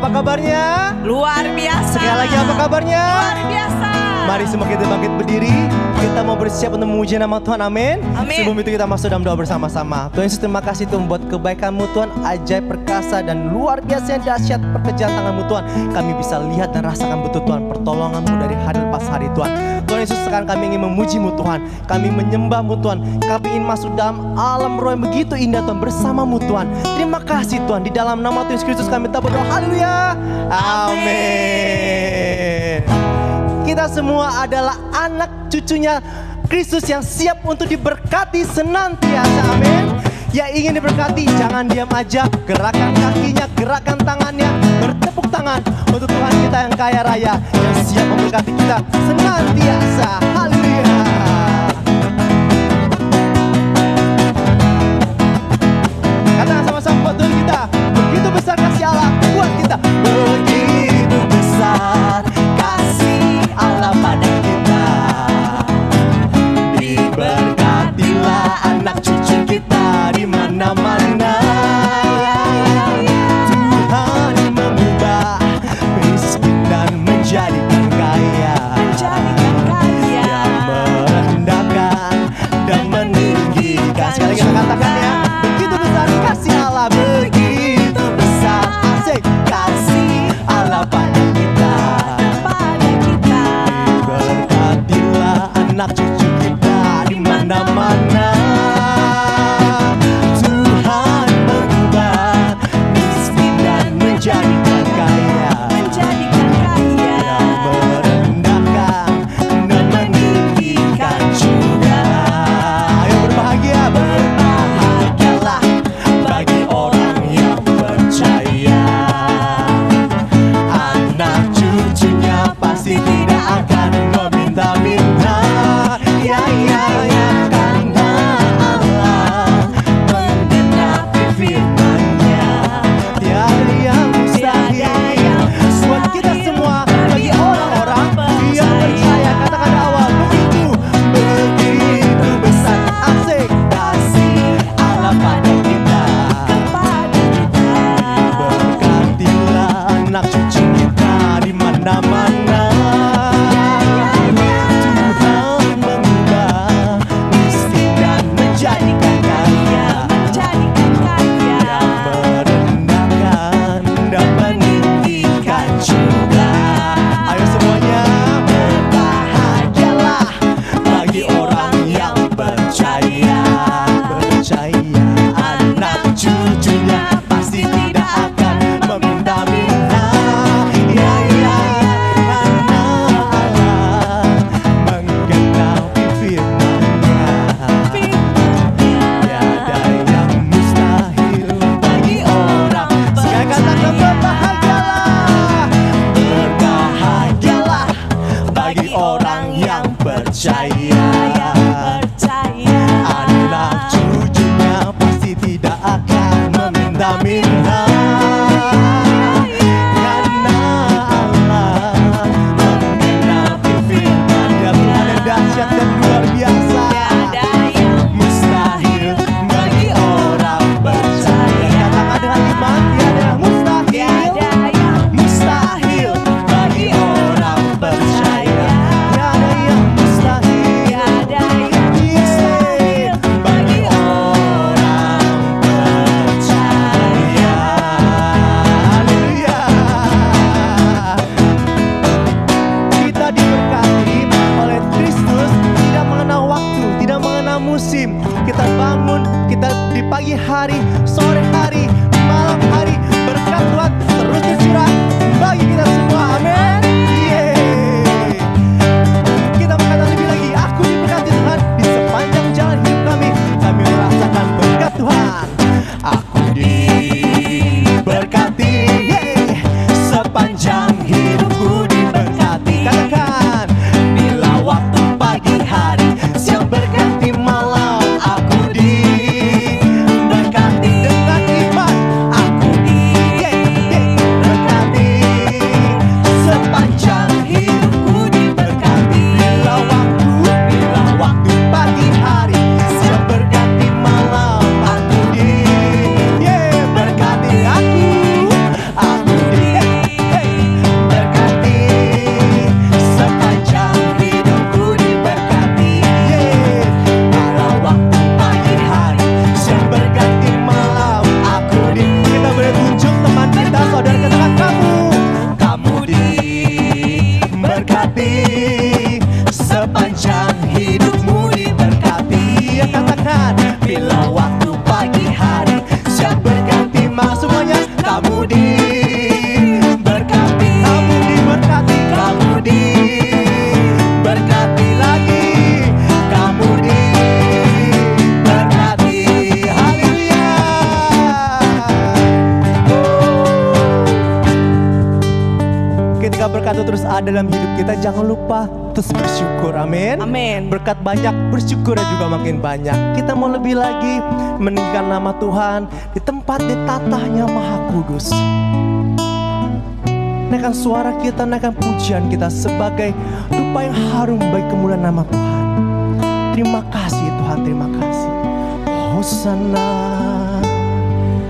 apa kabarnya? Luar biasa. Sekali lagi apa kabarnya? Luar biasa. Mari semua kita bangkit berdiri. Kita mau bersiap untuk memuji nama Tuhan, amin. Amin. Sebelum itu kita masuk dalam doa bersama-sama. Tuhan Yesus, terima kasih Tuhan buat kebaikan-Mu Tuhan, ajaib, perkasa dan luar biasa yang dahsyat pekerjaan tangan-Mu Tuhan. Kami bisa lihat dan rasakan betul Tuhan pertolongan-Mu dari hari lepas hari Tuhan. Tuhan Yesus, sekarang kami ingin memuji-Mu Tuhan. Kami menyembah-Mu Tuhan. Kami ingin masuk dalam alam roh yang begitu indah Tuhan bersama-Mu Tuhan. Terima kasih Tuhan. Di dalam nama Tuhan Yesus Kristus kami tetap berdoa. Haleluya. Amin. Kita semua adalah anak cucunya Kristus yang siap untuk diberkati senantiasa, amin. Ya ingin diberkati, jangan diam aja. Gerakan kakinya, gerakan tangannya, bertepuk tangan untuk Tuhan kita yang kaya raya, yang siap memberkati kita senantiasa. Haleluya. Katakan sama-sama buat Tuhan kita, begitu besar kasih Allah buat kita. Begitu besar kasih Allah pada kita. Diberkatilah anak cucu kita di mana-mana. Tuhan mengubah miskin dan menjadikan kaya, dan merendahkan dan meninggikan. Sekali kita katakan ya, begitu besar kasih Allah, begitu besar. Asik. berkat itu terus ada dalam hidup kita, jangan lupa terus bersyukur. Amin. Amin. Berkat banyak, bersyukur juga makin banyak. Kita mau lebih lagi meninggikan nama Tuhan di tempat ditatahnya Maha Kudus. Naikkan suara kita, naikkan pujian kita sebagai dupa yang harum bagi kemuliaan nama Tuhan. Terima kasih Tuhan, terima kasih. Hosana,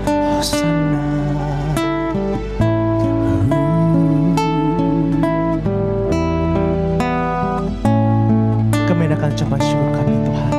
Hosana. Kami akan ucapan syukur kami Tuhan.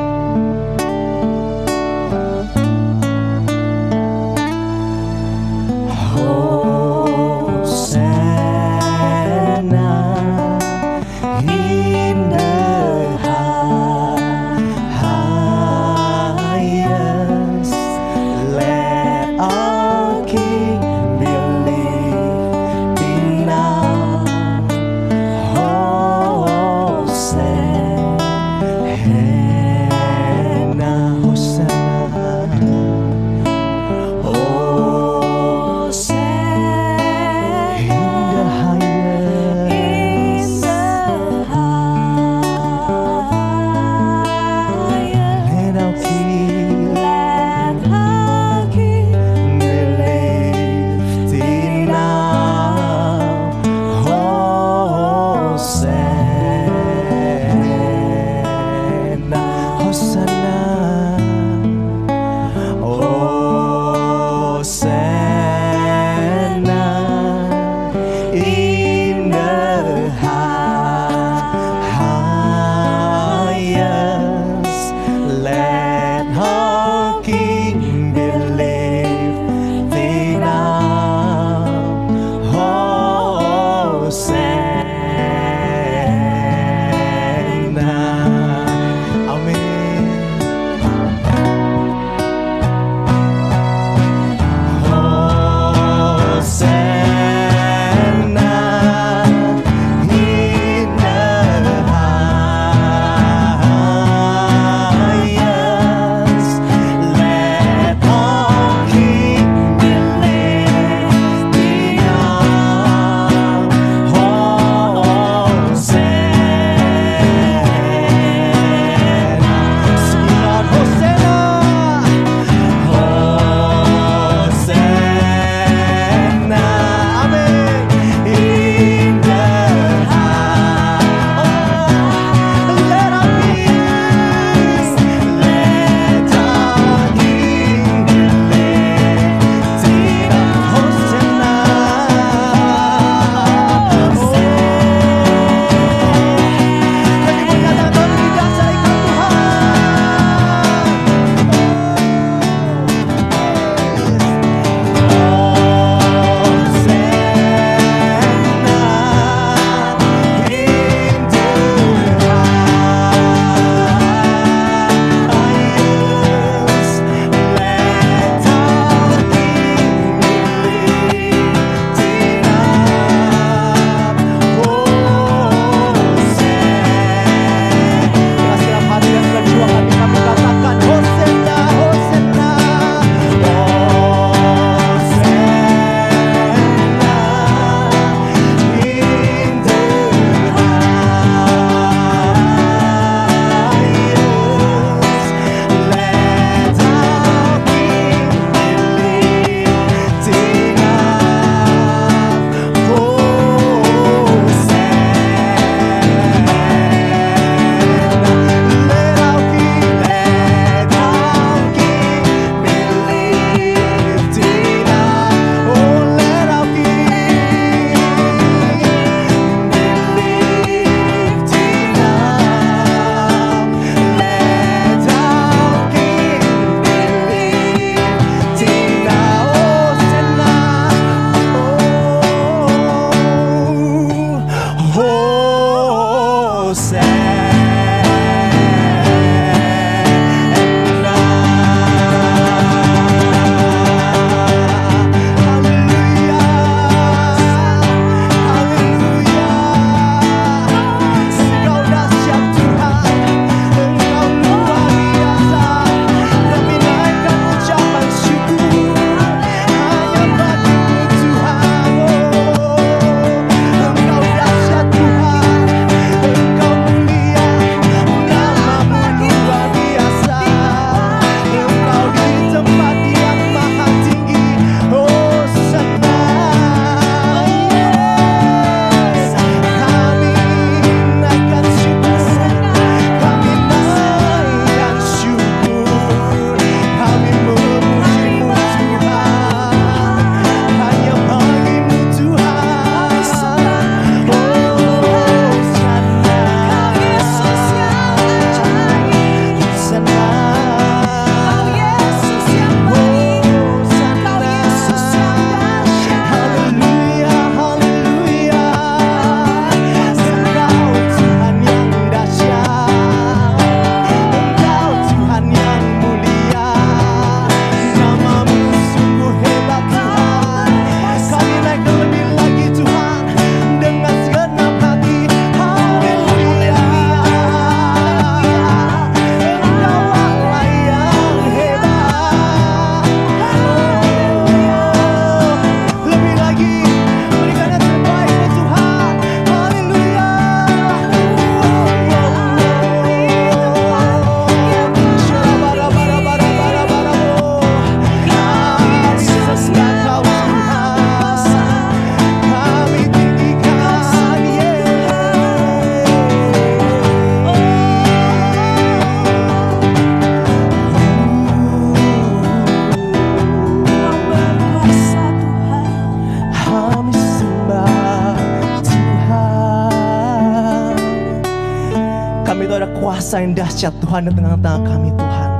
Ada kuasa yang dahsyat Tuhan di tengah-tengah kami Tuhan.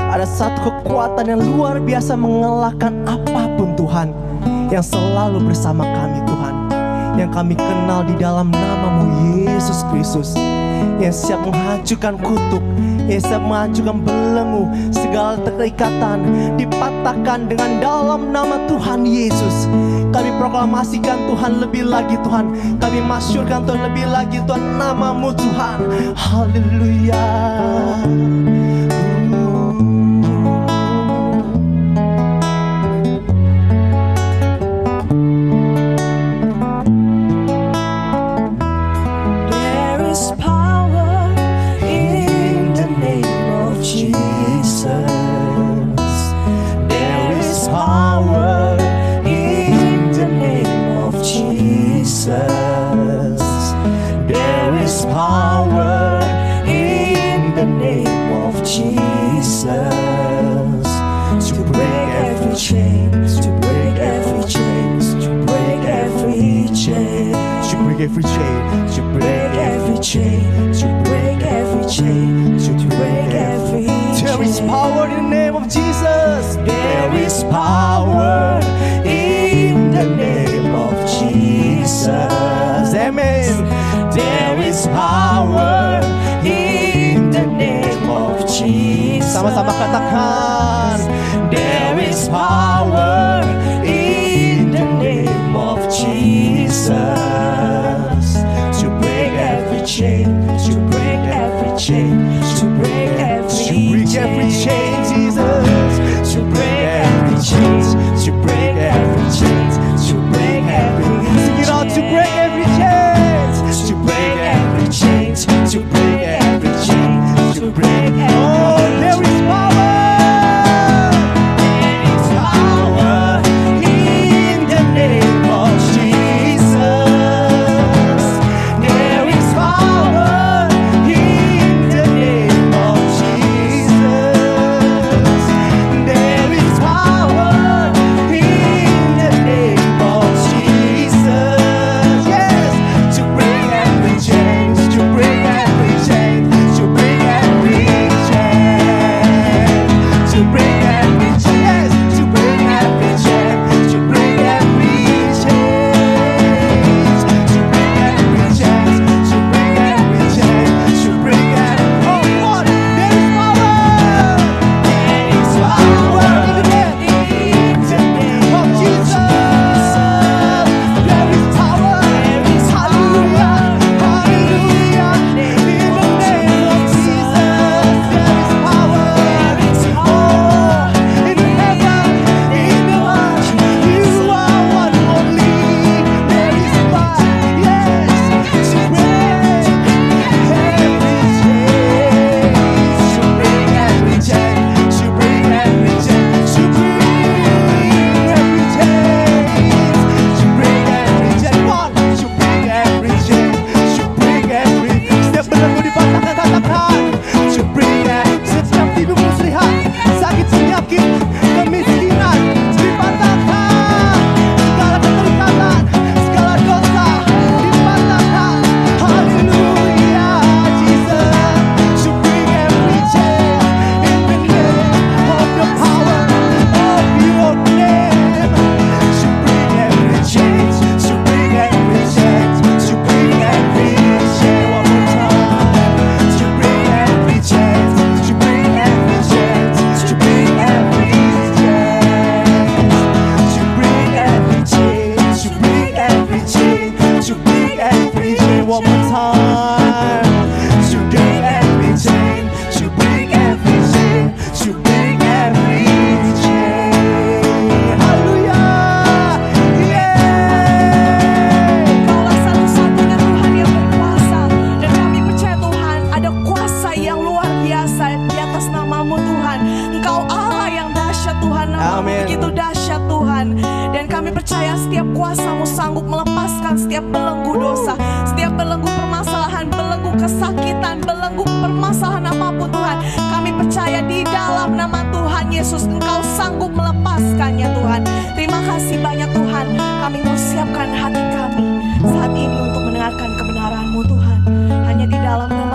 Ada satu kekuatan yang luar biasa mengalahkan apapun Tuhan, yang selalu bersama kami Tuhan, yang kami kenal di dalam nama-Mu Yesus Kristus, yang siap menghancurkan kutuk, yang siap menghancurkan belenggu, segala keikatan dipatahkan dengan dalam nama Tuhan Yesus. Kami proklamasikan Tuhan lebih lagi Tuhan, kami masyurkan Tuhan lebih lagi Tuhan, nama-Mu Tuhan. Haleluya. Every chain, to break every chain, to break every chain, to break every chain. There is power in the name of Jesus. There is power in the name of Jesus. Amen. There is power in the name of Jesus. Sama-sama katakan. There is power in the name of Jesus. Chain, to break every chain, to break every chain, Jesus, to break every chain, to break every chain, to break every, sing it out, to break every chain, to break every chain, to break every chain, to break every, oh, there is power.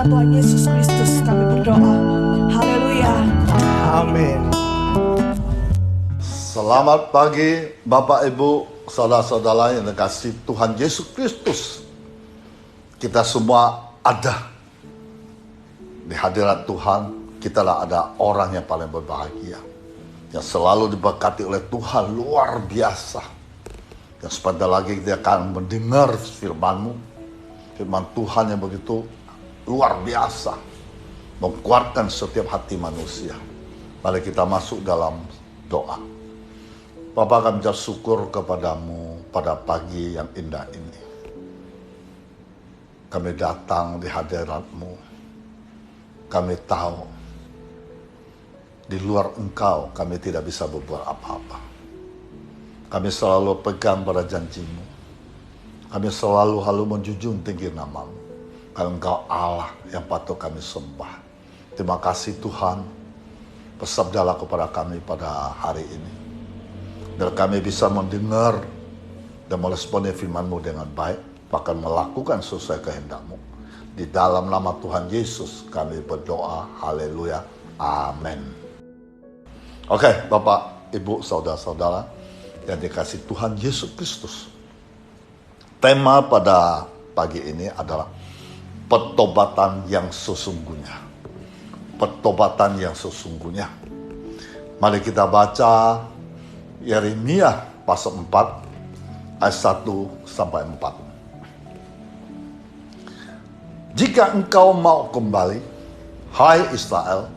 Tuhan Yesus. Selamat pagi Bapak Ibu, saudara-saudara yang dikasihi Tuhan Yesus Kristus. Kita semua ada di hadirat Tuhan. Kita ada orang yang paling berbahagia, yang selalu diberkati oleh Tuhan luar biasa. Dan sebentar lagi kita akan mendengar firman-Mu, firman Tuhan yang begitu luar biasa, menguatkan setiap hati manusia. Mari kita masuk dalam doa. Bapa, kami bersyukur kepadamu pada pagi yang indah ini. Kami datang di hadirat-Mu. Kami tahu di luar Engkau kami tidak bisa berbuat apa-apa. Kami selalu pegang pada janji-Mu. Kami selalu menjunjung tinggi nama-Mu. Karena Engkau Allah yang patut kami sembah. Terima kasih Tuhan. Bersabdalah kepada kami pada hari ini. Dan kami bisa mendengar dan meresponi firman-Mu dengan baik, bahkan melakukan sesuai kehendak-Mu. Di dalam nama Tuhan Yesus kami berdoa, haleluya, amin. Oke, Bapak, Ibu, saudara-saudara yang dikasihi Tuhan Yesus Kristus. Tema pada pagi ini adalah pertobatan yang sesungguhnya. Pertobatan yang sesungguhnya. Mari kita baca Yeremia pasal 4 ayat 1-4. Jika engkau mau kembali, hai Israel,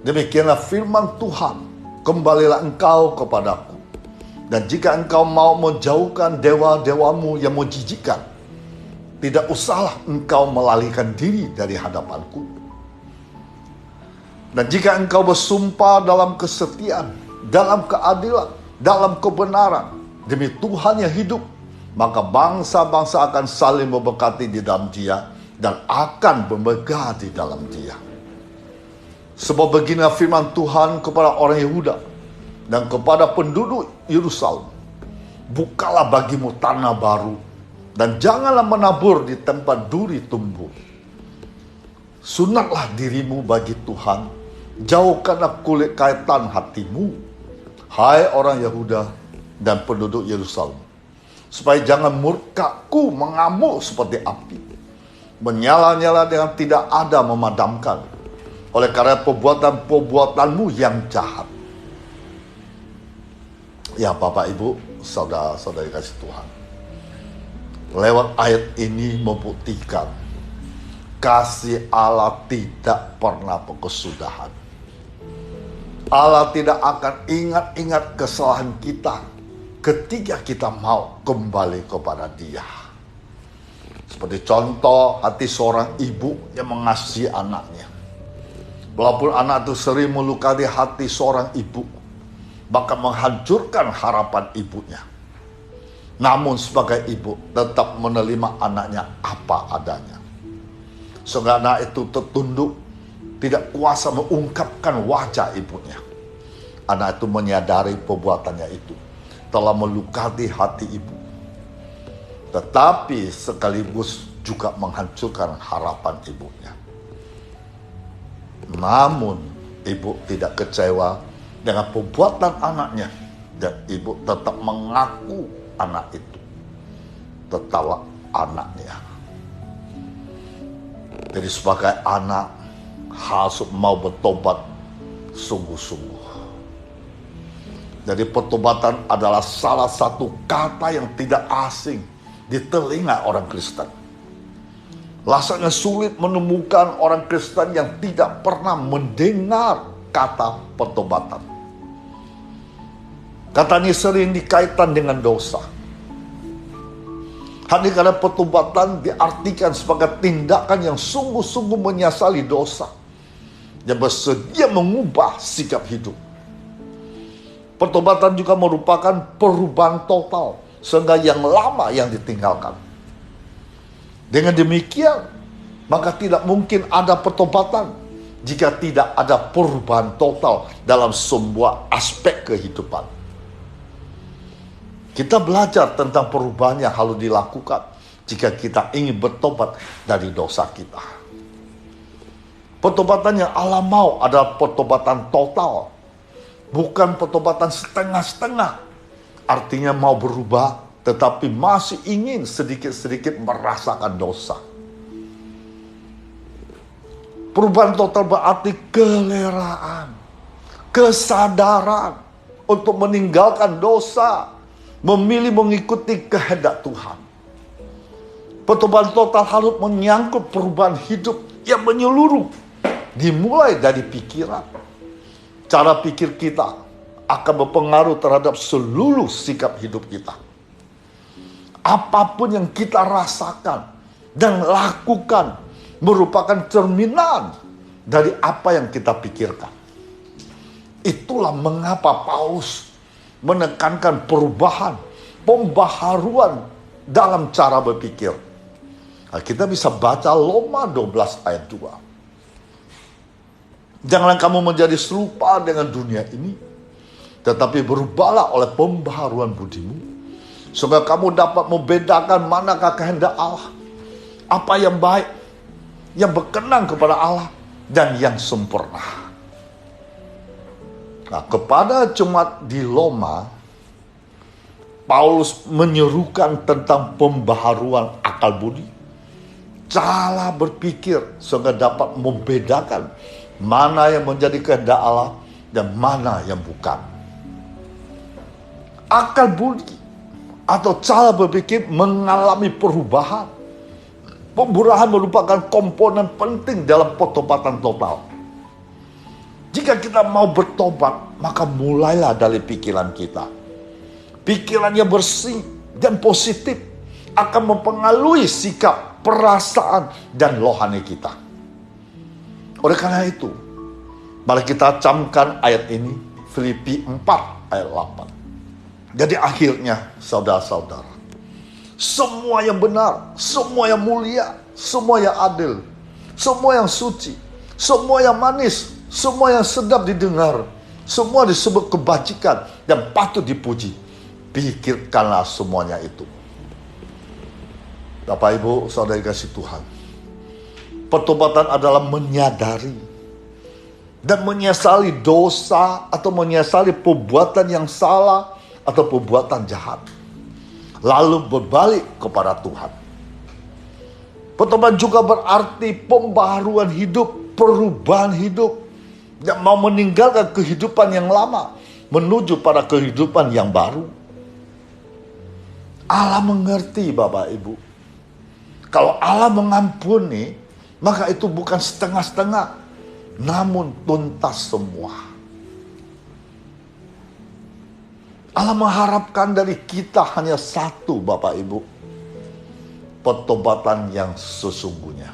demikianlah firman Tuhan, kembalilah engkau kepadaku. Dan jika engkau mau menjauhkan dewa-dewamu yang menjijikkan, tidak usahlah engkau melalikan diri dari hadapanku. Dan jika engkau bersumpah dalam kesetiaan, dalam keadilan, dalam kebenaran, demi Tuhan yang hidup, maka bangsa-bangsa akan saling memberkati di dalam Dia dan akan bermegah di dalam Dia. Sebab beginilah firman Tuhan kepada orang Yehuda dan kepada penduduk Yerusalem, bukalah bagimu tanah baru dan janganlah menabur di tempat duri tumbuh. Sunatlah dirimu bagi Tuhan, jauhkanlah kulit kaitan hatimu, hai orang Yehuda dan penduduk Yerusalem, supaya jangan murkaku mengamuk seperti api, menyala-nyala dengan tidak ada memadamkan, oleh karena perbuatan-perbuatanmu yang jahat. Ya Bapak Ibu, saudara-saudari kasih Tuhan, lewat ayat ini membuktikan kasih Allah tidak pernah berkesudahan. Allah tidak akan ingat-ingat kesalahan kita ketika kita mau kembali kepada Dia. Seperti contoh hati seorang ibu yang mengasihi anaknya. Walaupun anak itu sering melukai hati seorang ibu, bahkan menghancurkan harapan ibunya, namun sebagai ibu tetap menerima anaknya apa adanya. Sehingga anak itu tertunduk, tidak kuasa mengungkapkan wajah ibunya. Anak itu menyadari perbuatannya itu telah melukai hati ibu, tetapi sekaligus juga menghancurkan harapan ibunya. Namun ibu tidak kecewa dengan perbuatan anaknya, dan ibu tetap mengaku anak itu tetaplah anaknya. Jadi sebagai anak harus mau bertobat sungguh-sungguh. Jadi pertobatan adalah salah satu kata yang tidak asing di telinga orang Kristen. Rasanya sulit menemukan orang Kristen yang tidak pernah mendengar kata pertobatan. Kata ini sering dikaitkan dengan dosa. Hanya karena pertobatan diartikan sebagai tindakan yang sungguh-sungguh menyesali dosa dan bersedia mengubah sikap hidup. Pertobatan juga merupakan perubahan total, sehingga yang lama yang ditinggalkan. Dengan demikian, maka tidak mungkin ada pertobatan jika tidak ada perubahan total dalam semua aspek kehidupan. Kita belajar tentang perubahan yang harus dilakukan jika kita ingin bertobat dari dosa kita. Pertobatan yang Allah mau adalah pertobatan total, Bukan pertobatan setengah-setengah. Artinya mau berubah, tetapi masih ingin sedikit-sedikit merasakan dosa. Perubahan total berarti keleraan, kesadaran untuk meninggalkan dosa, memilih mengikuti kehendak Tuhan. Pertobatan total harus menyangkut perubahan hidup yang menyeluruh, dimulai dari pikiran. Cara pikir kita akan berpengaruh terhadap seluruh sikap hidup kita. Apapun yang kita rasakan dan lakukan merupakan cerminan dari apa yang kita pikirkan. Itulah mengapa Paulus menekankan perubahan, pembaharuan dalam cara berpikir. Nah, kita bisa baca Roma 12 ayat 2. Janganlah kamu menjadi serupa dengan dunia ini, tetapi berubahlah oleh pembaharuan budimu, supaya kamu dapat membedakan manakah kehendak Allah, apa yang baik, yang berkenan kepada Allah, dan yang sempurna. Nah, kepada jemaat di Roma, Paulus menyerukan tentang pembaharuan akal budi, cara berpikir sehingga dapat membedakan mana yang menjadi kehendak Allah dan mana yang bukan. Akal budi atau cara berpikir mengalami perubahan. Pembaharuan merupakan komponen penting dalam pertobatan total. Jika kita mau bertobat, maka mulailah dari pikiran kita. Pikiran yang bersih dan positif akan mempengaruhi sikap, perasaan, dan rohani kita. Oleh karena itu, mari kita camkan ayat ini, Filipi 4 ayat 8. Jadi akhirnya, saudara-saudara, semua yang benar, semua yang mulia, semua yang adil, semua yang suci, semua yang manis, semua yang sedap didengar, semua disebut kebajikan dan patut dipuji. Pikirkanlah semuanya itu. Bapak, Ibu, saudara kasih Tuhan, pertobatan adalah menyadari dan menyesali dosa atau menyesali perbuatan yang salah atau perbuatan jahat, lalu berbalik kepada Tuhan. Pertobatan juga berarti pembaharuan hidup, perubahan hidup, yang mau meninggalkan kehidupan yang lama menuju pada kehidupan yang baru. Allah mengerti, Bapak Ibu. Kalau Allah mengampuni, maka itu bukan setengah-setengah, namun tuntas semua. Allah mengharapkan dari kita hanya satu, Bapak Ibu, pertobatan yang sesungguhnya.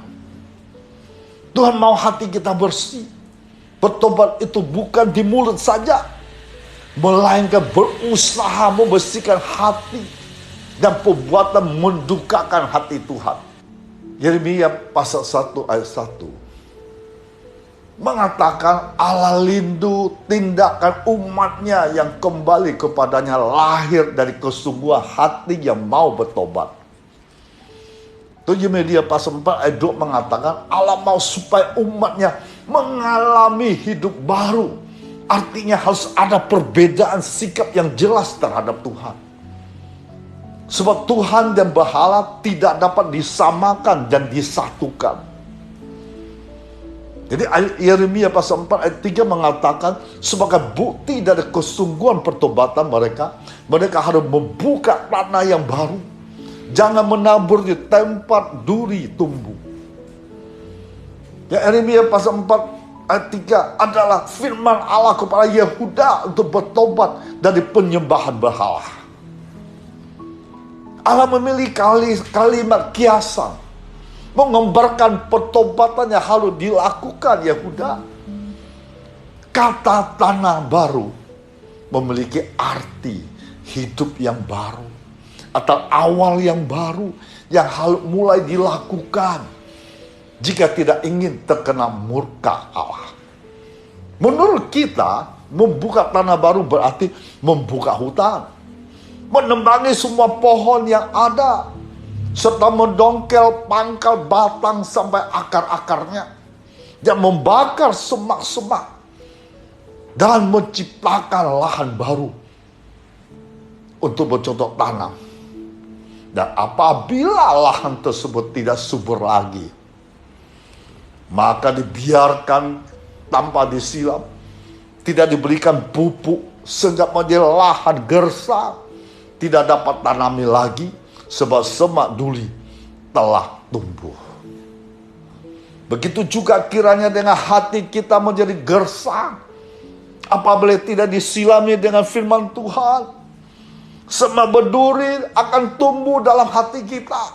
Tuhan mau hati kita bersih. Bertobat itu bukan di mulut saja, melainkan berusaha membersihkan hati dan perbuatan mendukakan hati Tuhan. Yeremia pasal 1 ayat 1 mengatakan Allah lindu tindakan umatnya yang kembali kepadanya lahir dari kesungguhan hati yang mau bertobat. Yeremia pasal 4 ayat 2 mengatakan Allah mau supaya umatnya mengalami hidup baru. Artinya harus ada perbedaan sikap yang jelas terhadap Tuhan. Sebab Tuhan dan berhala tidak dapat disamakan dan disatukan. Jadi Yeremia pasal 4 ayat 3 mengatakan sebagai bukti dari kesungguhan pertobatan mereka harus membuka tanah yang baru. Jangan menabur di tempat duri tumbuh. Ya, Yeremia pasal 4 ayat 3 adalah firman Allah kepada Yehuda untuk bertobat dari penyembahan berhala. Allah memilih kalimat kiasan, menggambarkan pertobatan yang harus dilakukan Yehuda. Kata tanah baru memiliki arti hidup yang baru atau awal yang baru yang harus mulai dilakukan jika tidak ingin terkena murka Allah. Menurut kita, membuka tanah baru berarti membuka hutan, menembangi semua pohon yang ada, serta mendongkel pangkal batang sampai akar-akarnya, dan membakar semak-semak. dan menciptakan lahan baru untuk bercocok tanam. Dan apabila lahan tersebut tidak subur lagi, maka dibiarkan tanpa disiram, tidak diberikan pupuk, sehingga menjadi lahan gersang, tidak dapat tanami lagi, sebab semak duri telah tumbuh. Begitu juga kiranya dengan hati kita menjadi gersang, apabila tidak disilami dengan firman Tuhan. Semak berduri akan tumbuh dalam hati kita.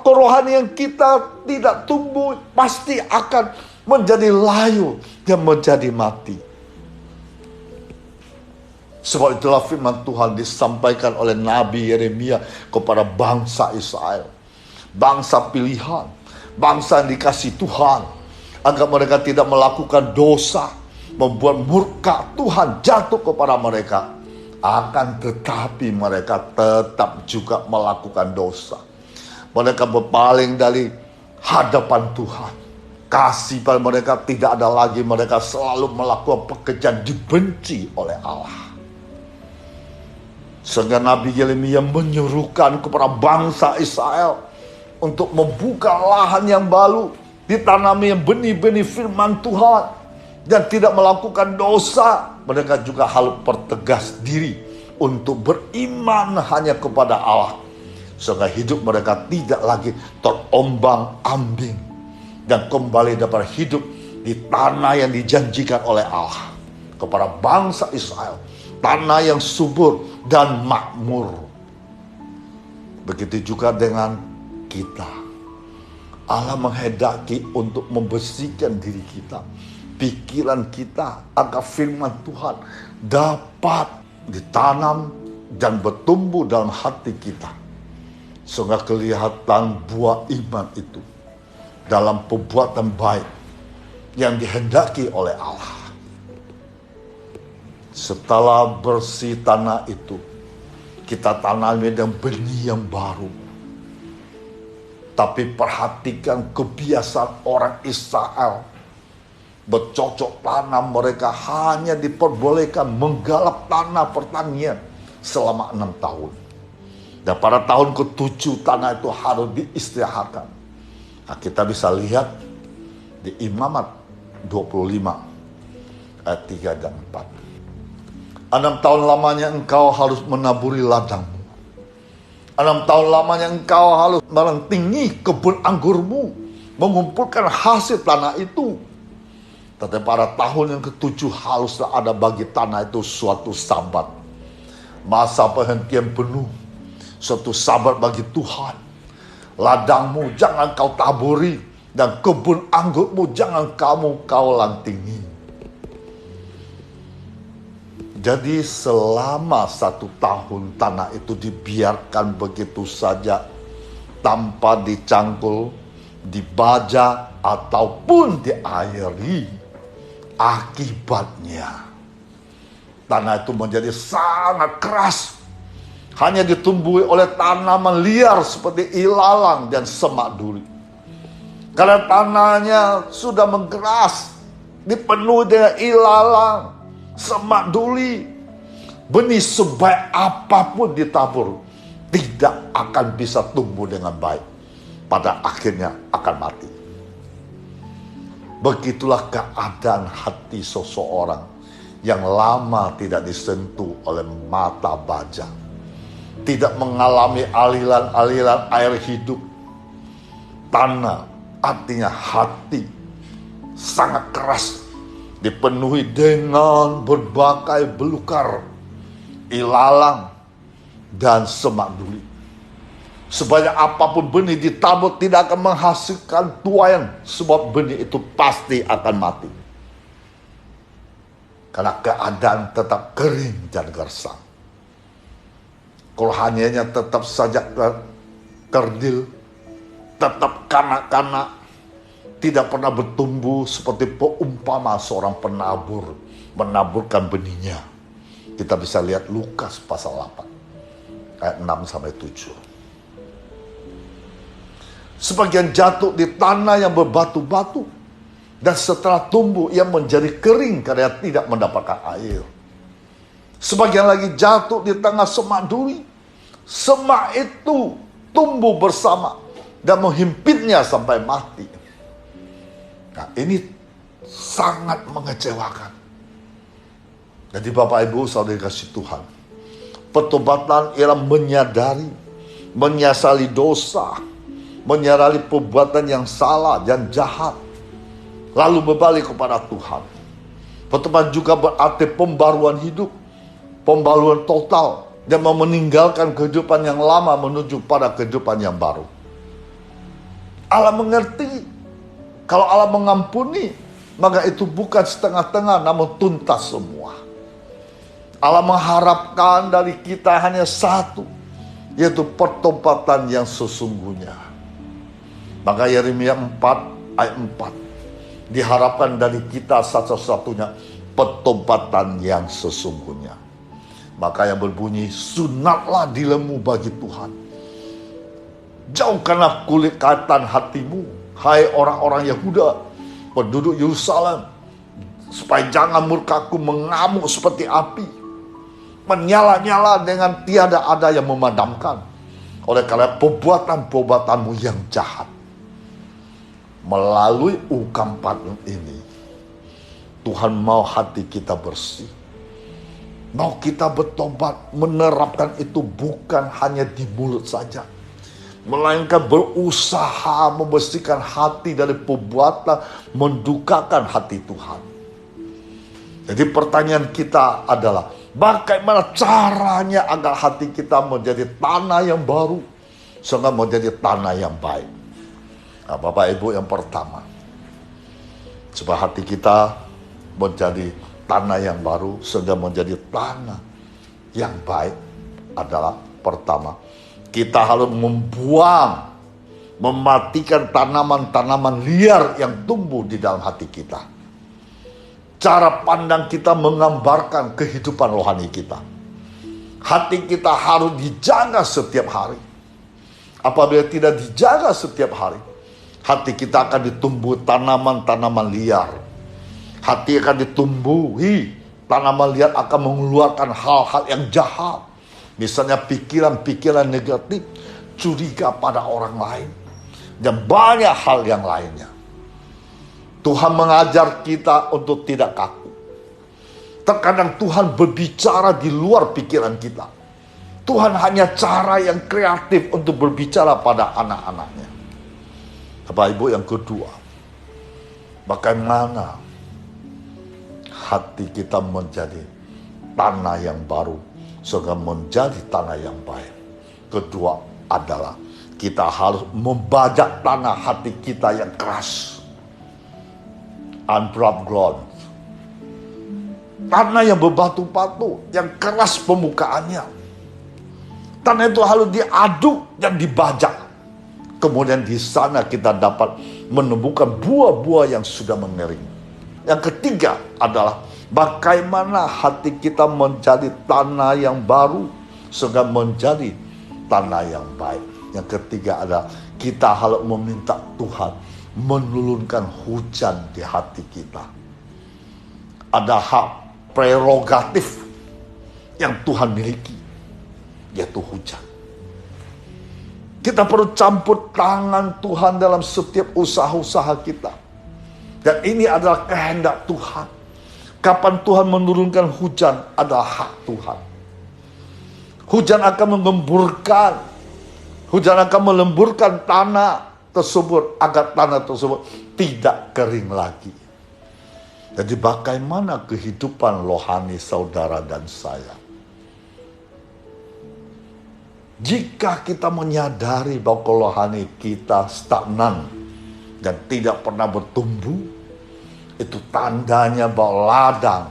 Kerohanian kita tidak tumbuh, pasti akan menjadi layu dan menjadi mati. Sebab itulah firman Tuhan disampaikan oleh Nabi Yeremia kepada bangsa Israel. Bangsa pilihan, bangsa yang dikasih Tuhan, agar mereka tidak melakukan dosa, membuat murka Tuhan jatuh kepada mereka. Akan tetapi mereka tetap juga melakukan dosa. Mereka berpaling dari hadapan Tuhan. Kasih pada mereka tidak ada lagi. Mereka selalu melakukan pekerjaan dibenci oleh Allah. Sehingga Nabi Yeremia menyuruhkan kepada bangsa Israel untuk membuka lahan yang baru, ditanami benih-benih firman Tuhan, dan tidak melakukan dosa. Mereka juga harus pertegas diri untuk beriman hanya kepada Allah, sehingga hidup mereka tidak lagi terombang-ambing dan kembali dapat hidup di tanah yang dijanjikan oleh Allah kepada bangsa Israel, tanah yang subur dan makmur. Begitu juga dengan kita. Allah menghendaki untuk membersihkan diri kita, pikiran kita, agar firman Tuhan dapat ditanam dan bertumbuh dalam hati kita, sehingga kelihatan buah iman itu dalam perbuatan baik yang dihendaki oleh Allah. Setelah bersih tanah itu, kita tanami dengan benih yang baru. Tapi perhatikan kebiasaan orang Israel. Bercocok tanam, mereka hanya diperbolehkan menggalap tanah pertanian selama 6 tahun. Dan pada tahun ke-7 tanah itu harus diistirahatkan. Nah, kita bisa lihat di Imamat 25 ayat 3 dan 4. 6 tahun lamanya engkau harus menaburi ladangmu. 6 tahun lamanya engkau harus merentingi kebun anggurmu, mengumpulkan hasil tanah itu. Tetapi pada tahun yang ke-7 haruslah ada bagi tanah itu suatu sabat, masa perhentian penuh, suatu sabat bagi Tuhan. Ladangmu jangan kau taburi, dan kebun anggurmu jangan kau lantingi. Jadi selama 1 tahun tanah itu dibiarkan begitu saja, tanpa dicangkul, dibaja, ataupun diairi. Akibatnya tanah itu menjadi sangat keras, hanya ditumbuhi oleh tanaman liar seperti ilalang dan semak duri. Karena tanahnya sudah mengkeras, dipenuhi dengan ilalang, semak duri, benih sebaik apapun ditabur tidak akan bisa tumbuh dengan baik, pada akhirnya akan mati. Begitulah keadaan hati seseorang yang lama tidak disentuh oleh mata baja, tidak mengalami aliran-aliran air hidup. Tanah artinya hati sangat keras, dipenuhi dengan berbagai belukar, ilalang, dan semak duri. Sebanyak apapun benih ditabur tidak akan menghasilkan tuaian, sebab benih itu pasti akan mati. Karena keadaan tetap kering dan gersang. Kerohaniannya tetap saja kerdil, tetap kanak-kanak, tidak pernah bertumbuh seperti peumpama seorang penabur menaburkan benihnya. Kita bisa lihat Lukas pasal 8 ayat 6-7. Sebagian jatuh di tanah yang berbatu-batu, Dan setelah tumbuh, ia menjadi kering karena tidak mendapatkan air. Sebagian lagi jatuh di tengah semak duri. Semak itu tumbuh bersama dan menghimpitnya sampai mati. Nah, ini sangat mengecewakan. Jadi Bapak Ibu saudara kasih Tuhan, pertobatan ialah menyadari, menyesali dosa, menyadari perbuatan yang salah dan jahat, lalu berbalik kepada Tuhan. Pertobatan juga berarti pembaruan hidup, pembaruan total, dan meninggalkan kehidupan yang lama menuju pada kehidupan yang baru. Allah mengerti, kalau Allah mengampuni, maka itu bukan setengah-tengah namun tuntas semua. Allah mengharapkan dari kita hanya satu, yaitu pertobatan yang sesungguhnya. Maka Yeremia 4 ayat 4 diharapkan dari kita satu-satunya pertobatan yang sesungguhnya. Maka yang berbunyi, sunatlah dilemu bagi Tuhan. Jauhkanlah kulit katan hatimu, hai orang-orang Yehuda, penduduk Yerusalem, supaya jangan murkaku mengamuk seperti api, menyala-nyala dengan tiada ada yang memadamkan, oleh karena perbuatan-perbuatanmu yang jahat. Melalui ungkapan ini, Tuhan mau hati kita bersih, mau kita bertobat, menerapkan itu bukan hanya di mulut saja, melainkan berusaha membersihkan hati dari perbuatan mendukakan hati Tuhan. Jadi pertanyaan kita adalah, bagaimana caranya agar hati kita menjadi tanah yang baru, sehingga menjadi tanah yang baik? Nah, Bapak Ibu, yang pertama, supaya hati kita menjadi tanah yang baru, sehingga menjadi tanah yang baik adalah, pertama, kita harus membuang, mematikan tanaman-tanaman liar yang tumbuh di dalam hati kita. Cara pandang kita menggambarkan kehidupan rohani kita. Hati kita harus dijaga setiap hari. Apabila tidak dijaga setiap hari, hati kita akan ditumbuh tanaman-tanaman liar. Hati akan ditumbuhi, tanaman liar akan mengeluarkan hal-hal yang jahat. Misalnya pikiran-pikiran negatif, curiga pada orang lain, dan banyak hal yang lainnya. Tuhan mengajar kita untuk tidak kaku. Terkadang Tuhan berbicara di luar pikiran kita. Tuhan hanya cara yang kreatif untuk berbicara pada anak-anaknya. Bapak Ibu, yang kedua, bagaimana hati kita menjadi tanah yang baru, sehingga menjadi tanah yang baik. Kedua adalah kita harus membajak tanah hati kita yang keras, unbroken ground, tanah yang berbatu-batu, yang keras permukaannya. Tanah itu harus diaduk dan dibajak. Kemudian di sana kita dapat menemukan buah-buah yang sudah mengering. Yang ketiga adalah bagaimana hati kita menjadi tanah yang baru, sehingga menjadi tanah yang baik. Yang ketiga adalah kita harus meminta Tuhan menurunkan hujan di hati kita. Ada hak prerogatif yang Tuhan miliki, yaitu hujan. Kita perlu campur tangan Tuhan dalam setiap usaha-usaha kita. Dan ini adalah kehendak Tuhan. Kapan Tuhan menurunkan hujan adalah hak Tuhan. Hujan akan mengemburkan, hujan akan melemburkan tanah tersebut agar tanah tersebut tidak kering lagi. Jadi bagaimana kehidupan rohani saudara dan saya? Jika kita menyadari bahwa rohani kita stagnan dan tidak pernah bertumbuh, itu tandanya bahwa ladang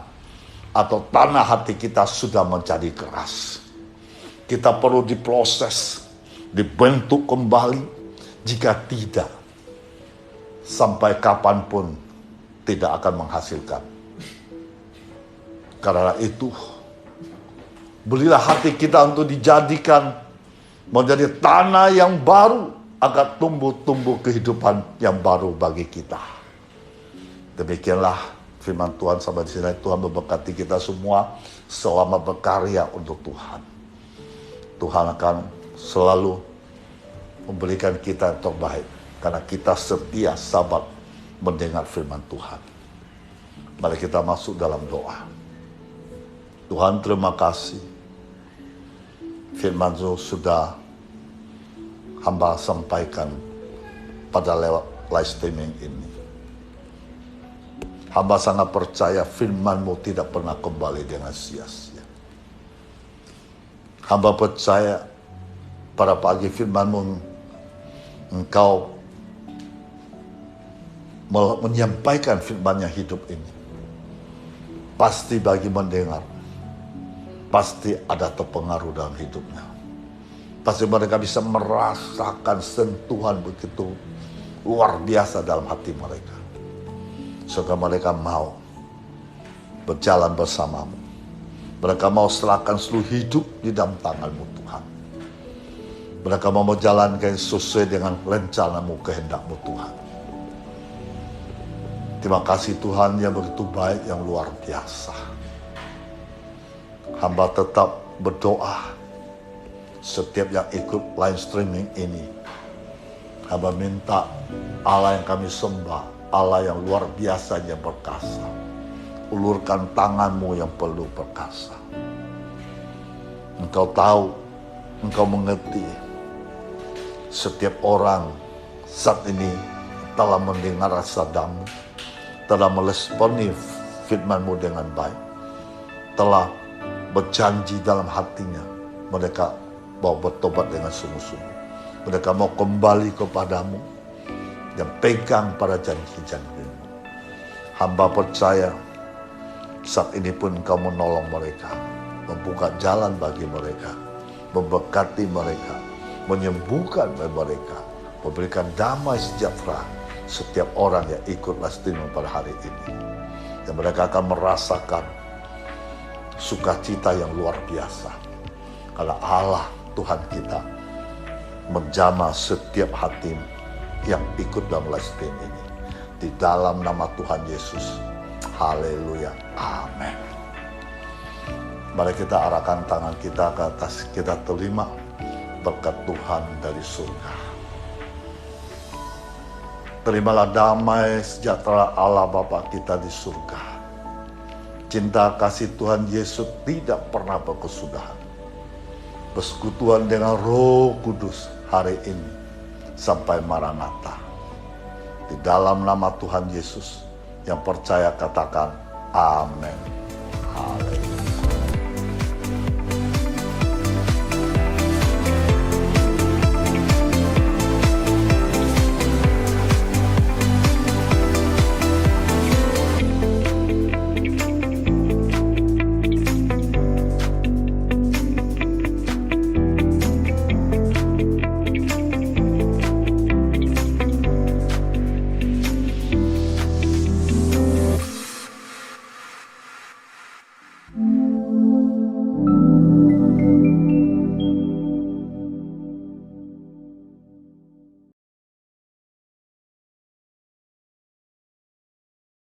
atau tanah hati kita sudah menjadi keras. Kita perlu diproses, dibentuk kembali. Jika tidak, sampai kapanpun tidak akan menghasilkan. Karena itu, belilah hati kita untuk dijadikan menjadi tanah yang baru, agar tumbuh-tumbuh kehidupan yang baru bagi kita. Demikianlah firman Tuhan sampai di sini. Tuhan memberkati kita semua selama berkarya untuk Tuhan. Tuhan akan selalu memberikan kita yang terbaik karena kita setia sabar mendengar firman Tuhan. Mari kita masuk dalam doa. Tuhan, terima kasih. Firman sudah hamba sampaikan pada lewat live streaming ini. Hamba sangat percaya firman-Mu tidak pernah kembali dengan sia-sia. Hamba percaya pada pagi firman-Mu Engkau menyampaikan firman yang hidup ini. Pasti bagi mendengar, pasti ada terpengaruh dalam hidupnya. Pasti mereka bisa merasakan sentuhan begitu luar biasa dalam hati mereka. Sehingga mereka mau berjalan bersamamu. Mereka mau serahkan seluruh hidup di dalam tangan-Mu Tuhan. Mereka mau menjalankan sesuai dengan rencana-Mu, kehendak-Mu Tuhan. Terima kasih Tuhan yang begitu baik, yang luar biasa. Hamba tetap berdoa setiap yang ikut live streaming ini. Hamba minta Allah yang kami sembah, Allah yang luar biasa yang perkasa. Ulurkan tangan-Mu yang penuh perkasa. Engkau tahu, Engkau mengerti. Setiap orang saat ini telah mendengar sabda-Mu, telah meresponi firman-Mu dengan baik, telah berjanji dalam hatinya, mereka mau bertobat dengan sungguh-sungguh. Mereka mau kembali kepadamu dan pegang pada janji-janji-Mu. Hamba percaya saat ini pun Engkau menolong mereka, membuka jalan bagi mereka, memberkati mereka, menyembuhkan mereka, memberikan damai sejahtera setiap orang yang ikut live streaming pada hari ini. Dan mereka akan merasakan sukacita yang luar biasa. Karena Allah Tuhan kita menjamah setiap hati yang ikut dalam live stream ini. Di dalam nama Tuhan Yesus. Haleluya. Amin. Mari kita arahkan tangan kita ke atas. Kita terima berkat Tuhan dari surga. Terimalah damai sejahtera Allah Bapa kita di surga. Cinta kasih Tuhan Yesus tidak pernah berkesudahan. Persekutuan dengan Roh Kudus hari ini sampai Maranatha. Di dalam nama Tuhan Yesus yang percaya katakan amin.